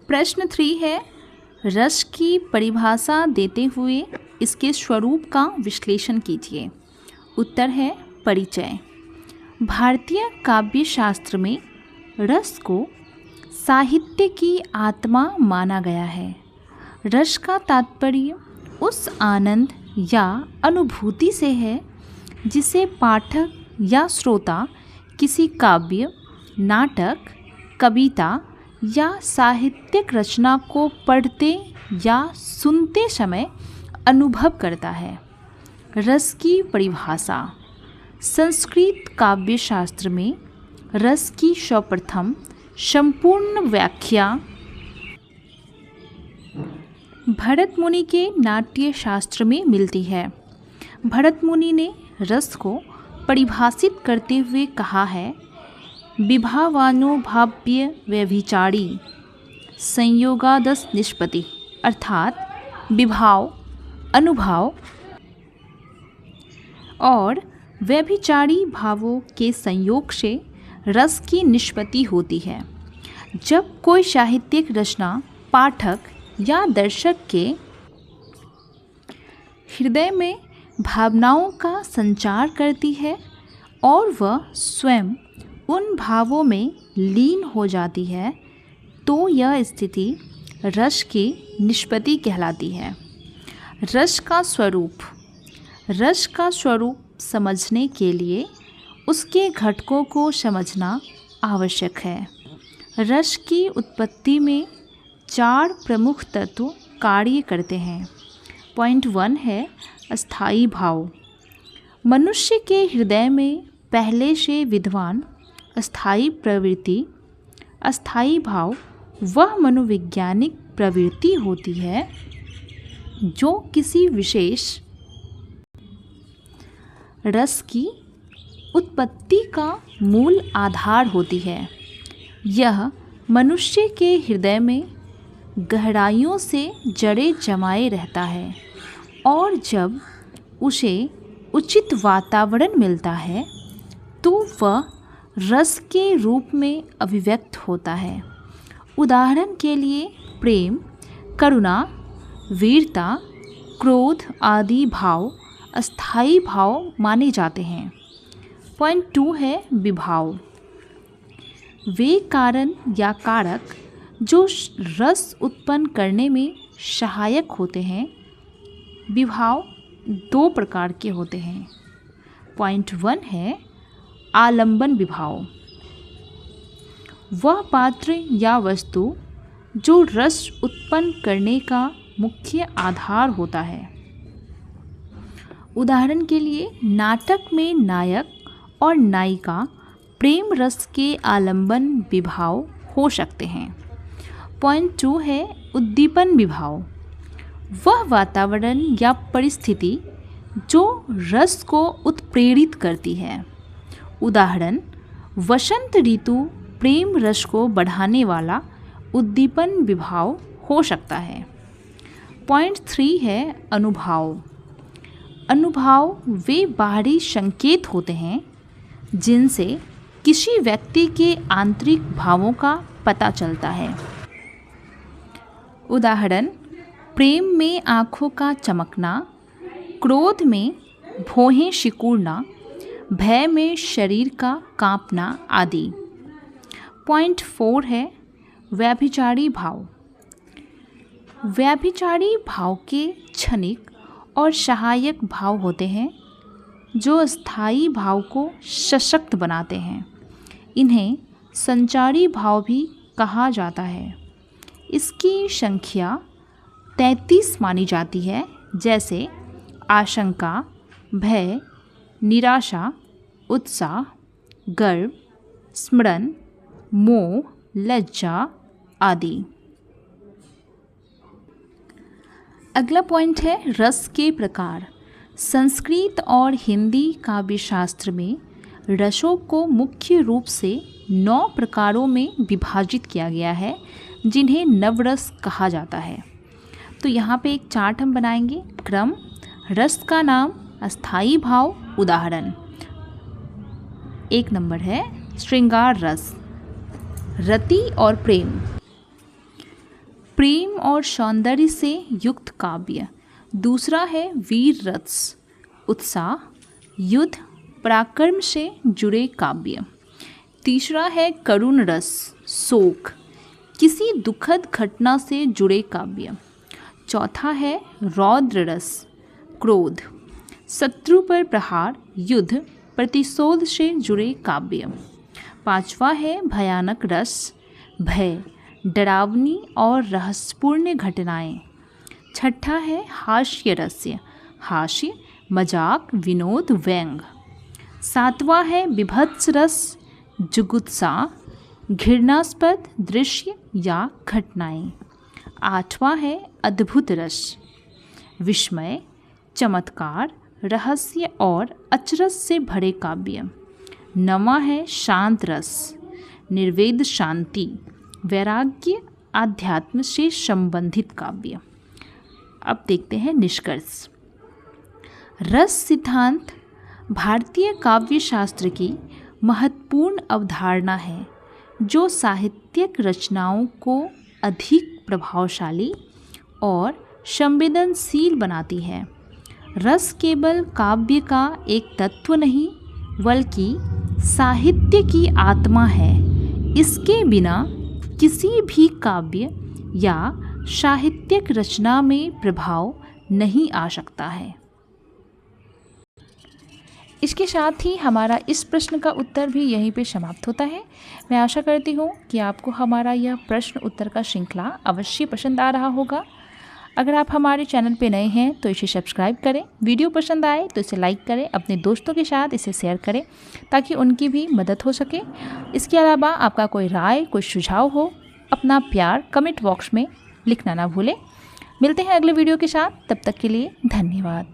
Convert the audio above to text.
प्रश्न 3 है, रस की परिभाषा देते हुए इसके स्वरूप का विश्लेषण कीजिए। उत्तर है परिचय। भारतीय काव्य शास्त्र में रस को साहित्य की आत्मा माना गया है। रस का तात्पर्य उस आनंद या अनुभूति से है जिसे पाठक या श्रोता किसी काव्य, नाटक, कविता या साहित्यिक रचना को पढ़ते या सुनते समय अनुभव करता है। रस की परिभाषा। संस्कृत काव्य शास्त्र में रस की सर्वप्रथम संपूर्ण व्याख्या भरत मुनि के नाट्य शास्त्र में मिलती है। भरत मुनि ने रस को परिभाषित करते हुए कहा है, विभावानुभाव्य व्यभिचारी संयोगादस निष्पत्ति, अर्थात विभाव, अनुभाव और व्यभिचारी भावों के संयोग से रस की निष्पत्ति होती है। जब कोई साहित्यिक रचना पाठक या दर्शक के हृदय में भावनाओं का संचार करती है और वह स्वयं उन भावों में लीन हो जाती है, तो यह स्थिति रस की निष्पत्ति कहलाती है। रस का स्वरूप। रस का स्वरूप समझने के लिए उसके घटकों को समझना आवश्यक है। रस की उत्पत्ति में 4 प्रमुख तत्व कार्य करते हैं। पॉइंट 1 है अस्थायी भाव। मनुष्य के हृदय में पहले से विद्वान अस्थायी प्रवृत्ति, अस्थायी भाव वह मनोवैज्ञानिक प्रवृत्ति होती है जो किसी विशेष रस की उत्पत्ति का मूल आधार होती है। यह मनुष्य के हृदय में गहराइयों से जड़े जमाए रहता है और जब उसे उचित वातावरण मिलता है तो वह रस के रूप में अभिव्यक्त होता है। उदाहरण के लिए प्रेम, करुणा, वीरता, क्रोध आदि भाव अस्थायी भाव माने जाते हैं। पॉइंट 2 है विभाव। वे कारण या कारक जो रस उत्पन्न करने में सहायक होते हैं। विभाव 2 प्रकार के होते हैं। पॉइंट 1 है आलंबन विभाव। वह पात्र या वस्तु जो रस उत्पन्न करने का मुख्य आधार होता है। उदाहरण के लिए नाटक में नायक और नायिका प्रेम रस के आलंबन विभाव हो सकते हैं। पॉइंट 2 है उद्दीपन विभाव। वह वातावरण या परिस्थिति जो रस को उत्प्रेरित करती है। उदाहरण वसंत ऋतु प्रेम रस को बढ़ाने वाला उद्दीपन विभाव हो सकता है। पॉइंट 3 है अनुभाव। अनुभाव वे बाहरी संकेत होते हैं जिनसे किसी व्यक्ति के आंतरिक भावों का पता चलता है। उदाहरण प्रेम में आँखों का चमकना, क्रोध में भौहें सिकुड़ना, भय में शरीर का कांपना आदि। पॉइंट 4 है व्यभिचारी भाव। व्यभिचारी भाव के क्षणिक और सहायक भाव होते हैं जो स्थायी भाव को सशक्त बनाते हैं। इन्हें संचारी भाव भी कहा जाता है। इसकी संख्या 33 मानी जाती है, जैसे आशंका, भय, निराशा, उत्साह, गर्व, स्मरण, मोह, लज्जा आदि। अगला पॉइंट है रस के प्रकार। संस्कृत और हिंदी काव्य शास्त्र में रसों को मुख्य रूप से 9 प्रकारों में विभाजित किया गया है, जिन्हें नवरस कहा जाता है। तो यहाँ पे एक चार्ट हम बनाएंगे। क्रम, रस का नाम, अस्थायी भाव। उदाहरण 1 नंबर है श्रृंगार रस, रति और प्रेम। प्रेम और सौंदर्य से युक्त काव्य। दूसरा है वीर रस, उत्साह, युद्ध, पराक्रम से जुड़े काव्य। तीसरा है करुण रस, शोक, किसी दुखद घटना से जुड़े काव्य। चौथा है रौद्र रस, क्रोध, शत्रु पर प्रहार, युद्ध, प्रतिशोध से जुड़े काव्य। पांचवा है भयानक रस, भय, डरावनी और रहस्यपूर्ण घटनाएं। छठा है हास्य रस्य, हास्य, मजाक, विनोद, व्यंग। सातवां है विभत्स रस, जुगुत्सा, घृणास्पद दृश्य या घटनाएं। आठवां है अद्भुत रस, विस्मय, चमत्कार, रहस्य और अचरज से भरे काव्य। नवां है शांत रस, निर्वेद, शांति, वैराग्य, आध्यात्म से संबंधित काव्य। अब देखते हैं निष्कर्ष। रस सिद्धांत भारतीय काव्य शास्त्र की महत्वपूर्ण अवधारणा है जो साहित्यिक रचनाओं को अधिक प्रभावशाली और संवेदनशील बनाती है। रस केवल काव्य का एक तत्व नहीं बल्कि साहित्य की आत्मा है। इसके बिना किसी भी काव्य या साहित्यिक रचना में प्रभाव नहीं आ सकता है। इसके साथ ही हमारा इस प्रश्न का उत्तर भी यहीं पे समाप्त होता है। मैं आशा करती हूँ कि आपको हमारा यह प्रश्न उत्तर का श्रृंखला अवश्य पसंद आ रहा होगा। अगर आप हमारे चैनल पे नए हैं तो इसे सब्सक्राइब करें, वीडियो पसंद आए तो इसे लाइक करें, अपने दोस्तों के साथ इसे शेयर करें ताकि उनकी भी मदद हो सके। इसके अलावा आपका कोई राय, कोई सुझाव हो, अपना प्यार कमेंट बॉक्स में लिखना ना भूलें। मिलते हैं अगले वीडियो के साथ, तब तक के लिए धन्यवाद।